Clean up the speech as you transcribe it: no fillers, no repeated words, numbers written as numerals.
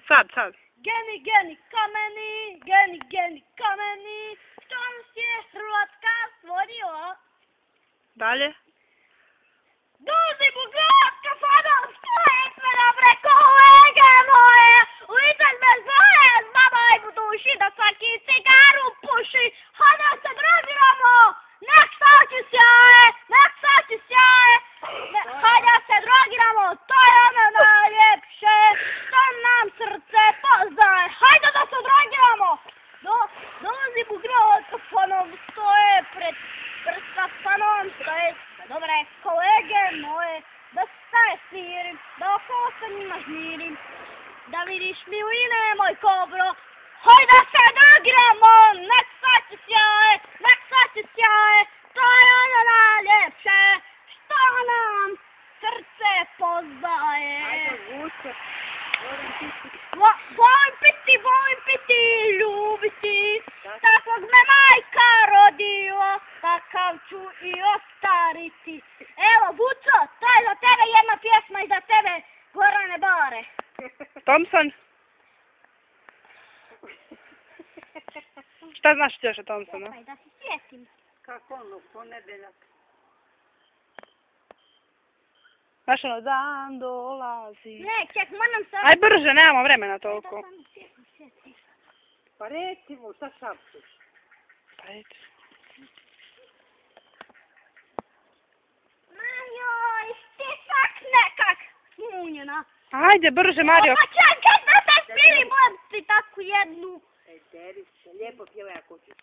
Sad. Geni, kameni, što nas je Hrvatska stvorila? Dalje. Dozi Bugarska sada stoje sve preko kolege moje, učitelj me zove, znamo i budući da svaki cigaru puši, hajde se drogiramo, nek sači sjaje, hajde se drogiramo, to je ono najljepše, što nam srce poznaje, hajde da se drogiramo. Dozi Bugarska ponovno stoje pred kafanom, stoje sve dobre kolege moje, da se smirim, da oko se njima žmirim, da vidiš miline moj kobro, hoj da se drogiramo, nek sači sjaje, to je ono najljepše, što nam srce poznaje. Volim piti, ljubiti, takvog me majka rodila, takav ću i ostariti. Evo, Buco, to je za tebe jedna pjesma i za tebe, Gorane Bare. Thompson. Šta znaš još o Thompsonu? Čekaj, da se sjetim. Kako ono, ponedeljak. Znaš ono, dan dolazi. Ne, ček, moram se... Aj brže, nemamo vremena toliko. Sjetim. Pa recimo, šta šapšeš? Pa eto. Majoj, ti sak nekak smunjena. Ajde, brže, Mario. Pa čekaj, da se spiri, moram ti takvu jednu. Teri se, lijepo pjevaj ako ćeš.